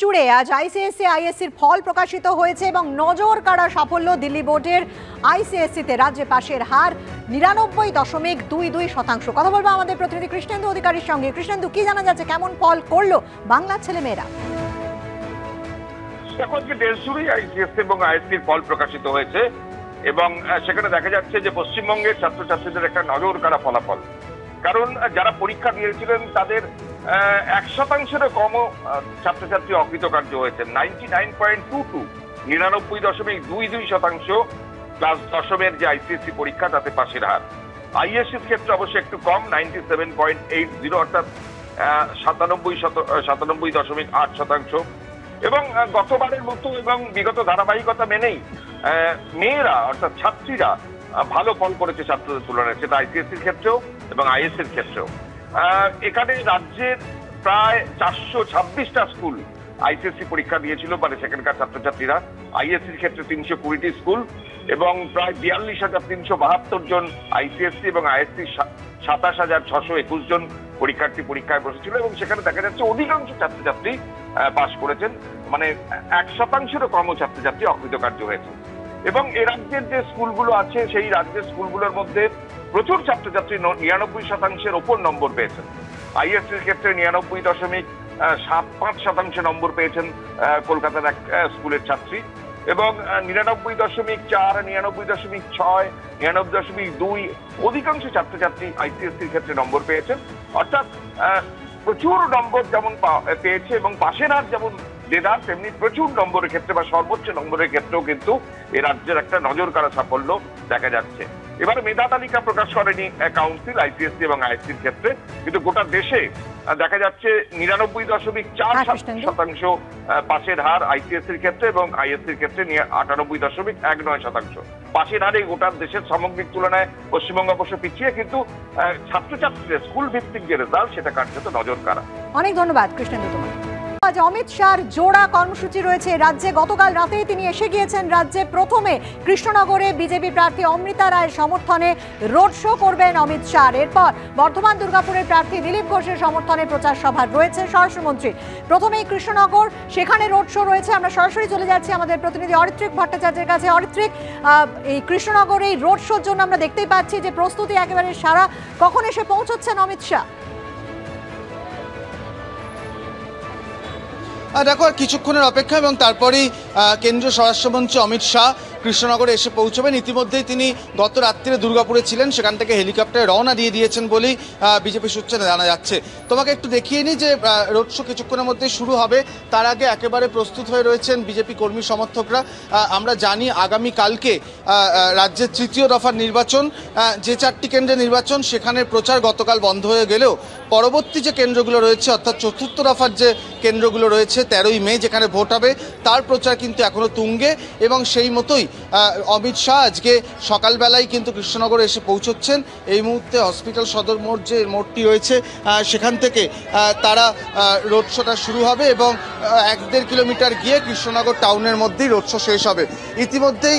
জুড়ে আজ আইসিএসসি আইএসসির ফল প্রকাশিত হয়েছে এবং নজর কাড়া সাফল্য দিল্লি বোর্ডের আইসিএসসিতে রাজ্যে পাশের হার ৯৯.22%। কথা বলবো আমাদের প্রতিনিধি কৃষ্ণেন্দু অধিকারীর সঙ্গে। কৃষ্ণেন্দু, কি জানা যাচ্ছে, কেমন ফল করলো বাংলার ছেলেমেয়েরা? দেখো, আজকে দেশ জুড়েই আইসিএসসি এবং আইএসসির ফল প্রকাশিত হয়েছে এবং সেখানে দেখা যাচ্ছে যে পশ্চিমবঙ্গের ছাত্রছাত্রীদের একটা নজর কাড়া ফলাফল। কারণ যারা পরীক্ষা দিয়েছিলেন তাদের 1%-এরও কমও ছাত্রছাত্রী অকৃতকার্য হয়েছেন। 99.22 99.22% ক্লাস দশমের যে আইসিএসসি পরীক্ষা তাতে পাশের হার। আইএসসির ক্ষেত্রে অবশ্যই একটু কম, 97.80 অর্থাৎ 97.8%। এবং গতবারের মতো এবং বিগত ধারাবাহিকতা মেনেই মেয়েরা অর্থাৎ ছাত্রীরা ভালো ফল করেছে ছাত্রদের তুলনায়, সেটা আইসিএসসির ক্ষেত্রেও এবং আইএসসির ক্ষেত্রেও। এখানে রাজ্যের প্রায় 426টা স্কুল আইসিএসসি পরীক্ষা দিয়েছিল, মানে সেখানকার ছাত্রছাত্রীরা। আইএসসির ক্ষেত্রে 320টি স্কুল এবং প্রায় 42,372 জন আইসিএসসি এবং আইএসসি 27,621 জন পরীক্ষার্থী পরীক্ষায় বসেছিল এবং সেখানে দেখা যাচ্ছে অধিকাংশ ছাত্রছাত্রী পাশ করেছেন, মানে 1%-এরও কমও ছাত্রছাত্রী অকৃতকার্য হয়েছে। এবং এ রাজ্যের যে স্কুলগুলো আছে সেই রাজ্যের স্কুলগুলোর মধ্যে প্রচুর ছাত্রছাত্রী 99%-এর ওপর নম্বর পেয়েছেন। আইএসসির ক্ষেত্রে 99.75% নম্বর পেয়েছেন কলকাতার এক স্কুলের ছাত্রী এবং 99.4, 99.6, 99.2 অধিকাংশ ছাত্রছাত্রী আইসিএসসির ক্ষেত্রে নম্বর পেয়েছেন। অর্থাৎ প্রচুর নম্বর যেমন পেয়েছে এবং পাশের হার যেমন দেদার, তেমনি প্রচুর নম্বরের ক্ষেত্রে বা সর্বোচ্চ নম্বরের ক্ষেত্রেও কিন্তু এ রাজ্যের একটা নজর কাড়া সাফল্য দেখা যাচ্ছে। এবারে মেধা তালিকা প্রকাশ করেনি কাউন্সিল আইসিএসসি এবং আইএসসির ক্ষেত্রে, কিন্তু গোটা দেশে দেখা যাচ্ছে 99.4% পাশের হার আইসিএসসির ক্ষেত্রে এবং আইএসসির ক্ষেত্রে 98.19%। পাশের হারে গোটা দেশের সামগ্রিক তুলনায় পশ্চিমবঙ্গ অবশ্য পিছিয়ে, কিন্তু ছাত্রছাত্রীদের স্কুল ভিত্তিক যে রেজাল্ট সেটা কার্যত নজর কাড়া। অনেক ধন্যবাদ কৃষ্ণেন্দু তোমার। আজ অমিত শাহর জোড়া কর্মসূচি রয়েছে রাজ্যে। গতকাল রাতেই তিনি এসে গিয়েছেন রাজ্যে। প্রথমে কৃষ্ণনগরে বিজেপি প্রার্থী অমৃতা রায়ের সমর্থনে রোড শো করবেন অমিত শাহ। এরপর বর্ধমান দুর্গাপুরের প্রার্থী দিলীপ ঘোষের সমর্থনে প্রচার সভা রয়েছে স্বরাষ্ট্রমন্ত্রী। প্রথমেই কৃষ্ণনগর, সেখানে রোড শো রয়েছে। আমরা সরাসরি চলে যাচ্ছি আমাদের প্রতিনিধি অরিত্রিক ভট্টাচার্যের কাছে। অরিত্রিক, এই কৃষ্ণনগরে এই রোড শোর জন্য আমরা দেখতেই পাচ্ছি যে প্রস্তুতি একেবারে সারা। কখন এসে পৌঁছচ্ছেন অমিত শাহ? দেখো, আর কিছুক্ষণের অপেক্ষা এবং তারপরেই কেন্দ্রীয় স্বরাষ্ট্রমন্ত্রী অমিত শাহ কৃষ্ণনগরে এসে পৌঁছবেন। ইতিমধ্যেই তিনি গত রাত্রিরে দুর্গাপুরে ছিলেন, সেখান থেকে হেলিকপ্টারে রওনা দিয়ে দিয়েছেন বলেই বিজেপি সূত্রে জানা যাচ্ছে। তোমাকে একটু দেখিয়ে নিই যে রোড শো কিছুক্ষণের মধ্যেই শুরু হবে। তার আগে একেবারে প্রস্তুত হয়ে রয়েছেন বিজেপি কর্মী সমর্থকরা। আমরা জানি আগামীকালকে রাজ্যের তৃতীয় দফার নির্বাচন, যে 4টি কেন্দ্রে নির্বাচন, সেখানে প্রচার গতকাল বন্ধ হয়ে গেলেও পরবর্তী যে কেন্দ্রগুলো রয়েছে অর্থাৎ চতুর্থ দফার যে কেন্দ্রগুলো রয়েছে 13ই মে যেখানে ভোট হবে, তার প্রচার কিন্তু এখনো তুঙ্গে এবং সেই মতোই অমিত শাহ আজকে সকালবেলায় কিন্তু কৃষ্ণনগরে এসে পৌঁছচ্ছেন। এই মুহূর্তে হসপিটাল সদর মোড় যে মোড়টি রয়েছে সেখান থেকে তারা রোড শোটা শুরু হবে এবং 1-1.5 কিলোমিটার গিয়ে কৃষ্ণনগর টাউনের মধ্যেই রোড শো শেষ হবে। ইতিমধ্যেই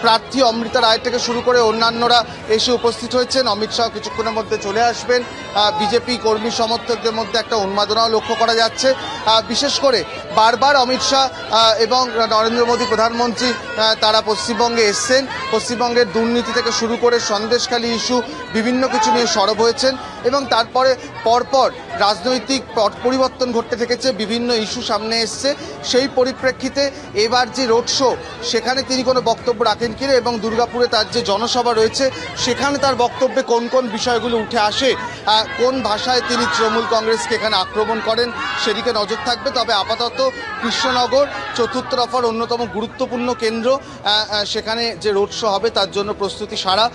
প্রার্থী অমৃতা রায় থেকে শুরু করে অন্যান্যরা এসে উপস্থিত হয়েছেন। অমিত শাহ কিছুক্ষণের মধ্যে চলে আসবেন। বিজেপি কর্মী সমর্থকদের মধ্যে একটা উন্মাদনাও লক্ষ্য করা যাচ্ছে। বিশেষ করে বারবার অমিত শাহ এবং নরেন্দ্র মোদী প্রধানমন্ত্রী তারা পশ্চিমবঙ্গে এসছেন। পশ্চিমবঙ্গের দুর্নীতি থেকে শুরু করে সন্দেশখালী ইস্যু বিভিন্ন কিছু নিয়ে সরব হয়েছেন এবং তারপরে পরপর রাজনৈতিক পট পরিবর্তন ঘটতে থেকেছে, বিভিন্ন ইস্যু সামনে এসছে। সেই পরিপ্রেক্ষিতে এবার যে রোড শো, সেখানে তিনি কোনো বক্তব্য রাখেন কিনা এবং দুর্গাপুরে তার যে জনসভা রয়েছে সেখানে তার বক্তব্যে কোন কোন বিষয়গুলো উঠে আসে, কোন ভাষায় তিনি তৃণমূল কংগ্রেসকে এখানে আক্রমণ করেন, সেদিকে নজর থাকবে। তবে আপাতত কৃষ্ণনগর চতুর্থ দফার অন্যতম গুরুত্বপূর্ণ কেন্দ্র, সেখানে যে রোড শো হবে তার জন্য প্রস্তুতি সারা।